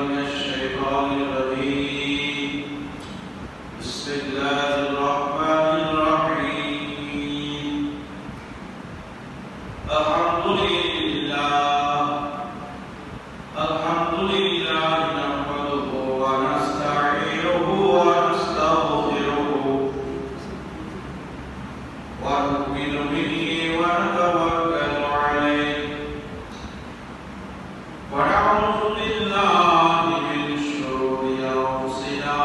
من الشيطان الرجيم بسم الله الرحمن الرحيم الحمد لله نحمده ونستعينه ونستغفره ونؤمن به ونتوكل عليه ونعوذ بالله من شرور أنفسنا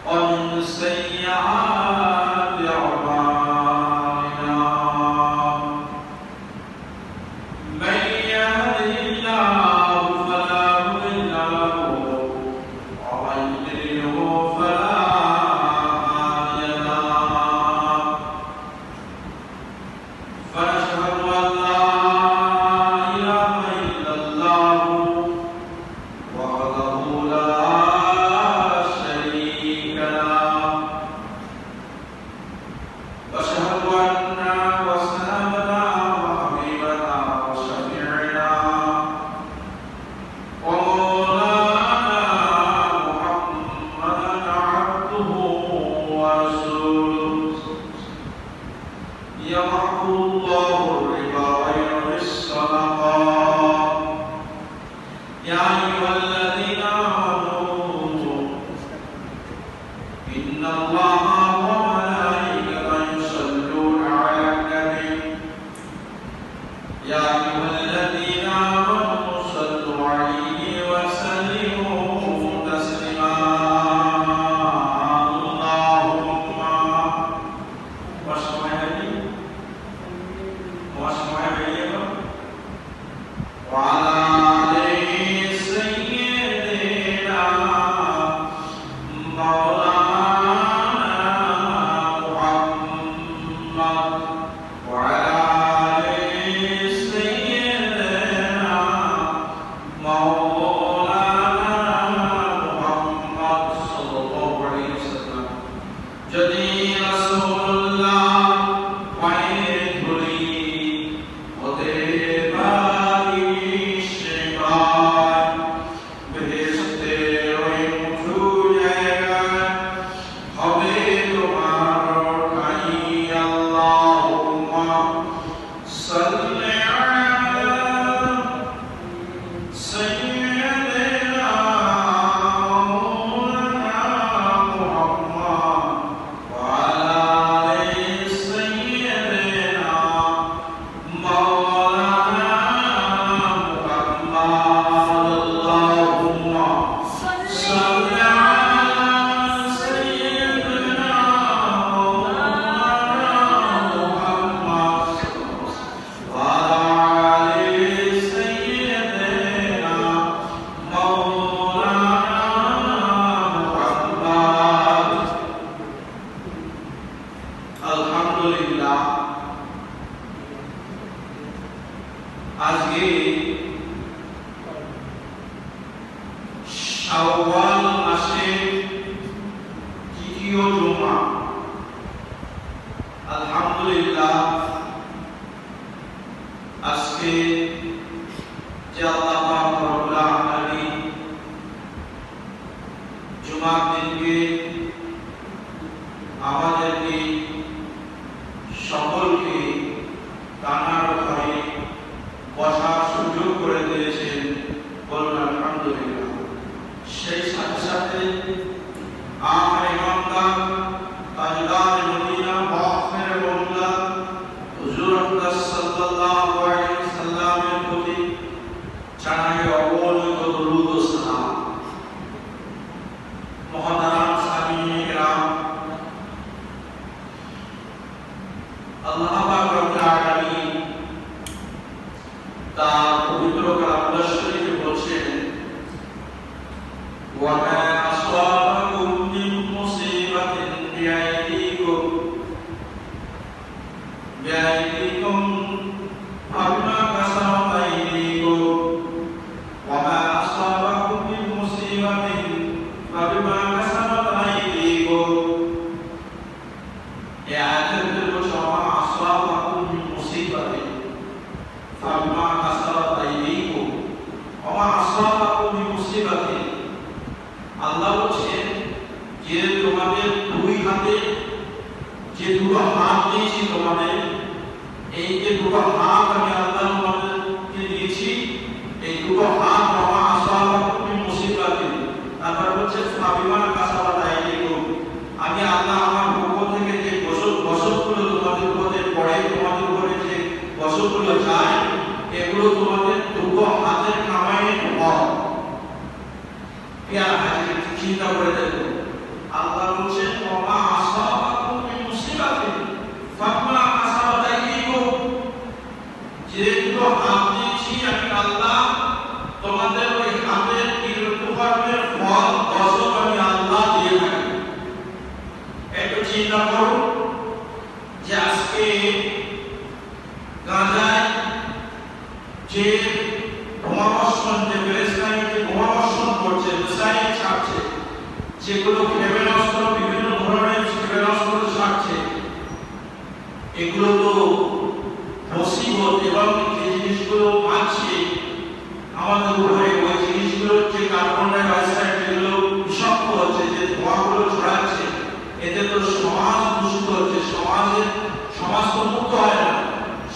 ومن سيئات أعمالنا من يهده الله فلا مضل له ومن يضلله فلا هادي له فنشهد أن لا إله إلا الله وحده لا شريك له وأشهد أن سيدنا وحبيبنا وشفيعنا ومولانا محمدا عبده ورسوله يمحو الله الربا ويربي الصدقات يا أيها الذين آمنوا إن الله وملائكته يصلون على النبي يا أيها الذين آمنوا صلوا عليه وسلموا تسليما اللهم وعلى آل سيدنا مولانا محمد وعلى آل سيدنا مولانا محمد صلى الله عليه وسلم যদি রাসূলুল্লাহ পায়ের ধুলি হতে পারি সেবার বেহেশতের ওই উঁচু জায়গায় হবে তোমার ঠাঁই আল্লাহুম্মা সাল্লি আলা সাইয়্যিদিনা মাওলানা মুহাম্মদ وعلى آل سيدنا مولانا محمد اللهم صل على سيدنا مولانا محمد وعلى آل سيدنا مولانا محمد আলহামদুলিল্লাহ আজকে শাওয়াল মাসের তৃতীয় জুমা আলহামদুলিল্লাহ আজকে যে আল্লাহ পাক রব্বুল আলামিন জুমার দিনকে আমাদেরকে সকলকে কানার ঘরে বসার সুযোগ করে দিয়েছেন বলুন আলহামদুলিল্লাহ সেই সাথে সাথে আমার ইমামদার তাজদার মদিনা ওয়াকফের মামলা হুজুর আকরাম সাল্লাল্লাহু আলাইহি ওয়াসাল্লামের প্রতি জানাই অগণিত দরুদ ও সালাম মহতারাম সামিঈন কিরাম আল্লাহ পাক রব্বুল আলামিন তার পবিত্র কালামুল্লাহ শরীফে বলছেন ওয়া মা আসাবাকুম মিন মুসিবাতিন বিআইদিকুম ফাবিমা কাসাবাত আইদিকুম ওয়া মা আসাবাকুম মিন মুসিবাতিন ফাবিমা কাসাবাত আইদিকুম এই আয়াতের ভিতরে বলছে ওয়া মা আসাবাকুম মিন মুসিবাতিন ফাবিমা কাসাবাত আইদিকুম ওয়া মা তোমাদের এই যে দুটো হাত আমি আল্লাহ তোমাদেরকে দিয়েছি, এই দুটো হাত বাবা আসাবাকুম মুসিবাতিন, তারপর হচ্ছে ফাবিমা কাসাবাত আইদিকুম, আমি আল্লাহ আমার পক্ষ থেকে যে বসতগুলো তোমাদের উপরে পড়ে, তোমাদের উপরে যে বসতগুলো যায়, এগুলো তোমাদের দুটো হাতের কামাইয়ের ফল। পেয়ারা হাজির চিন্তা করে দেখো, আল্লাহ বলছেন বাবা আসাবাকুম মুসিবাতিন ফাবিমা কাসাবাত আইদিকুম, যে দুটো হাত দিয়েছি আমি আল্লাহ, তোমাদের ওই হাতের কৃতকর্মের ফল দশক আমি আল্লাহ দিয়ে থাকি। একটু চিন্তা করো যে আজকে গাজায় যে বোমাবর্ষণ, যে প্যালেস্টাইনে যে বোমাবর্ষণ করছে, মিসাইল ছাড়ছে, যেগুলো ক্ষেপণাস্ত্র, বিভিন্ন ধরনের ক্ষেপণাস্ত্র ছাড়ছে, এগুলো তো মুসিবত। এবং যে জিনিসগুলো আছে আমাদের উপরে, ওই জিনিসগুলো যে কার্বন ডাই অক্সাইড যেগুলো বিষাক্ত হচ্ছে, যে ধোঁয়াগুলো ছড়াচ্ছে, এতে তো সমাজ দূষিত হচ্ছে। সমাজ তো মুক্ত হয় না,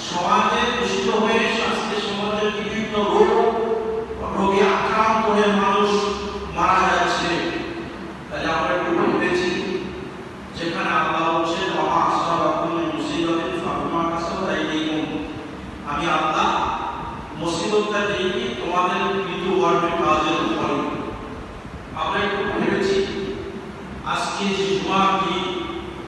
সমাজে দূষিত হয়ে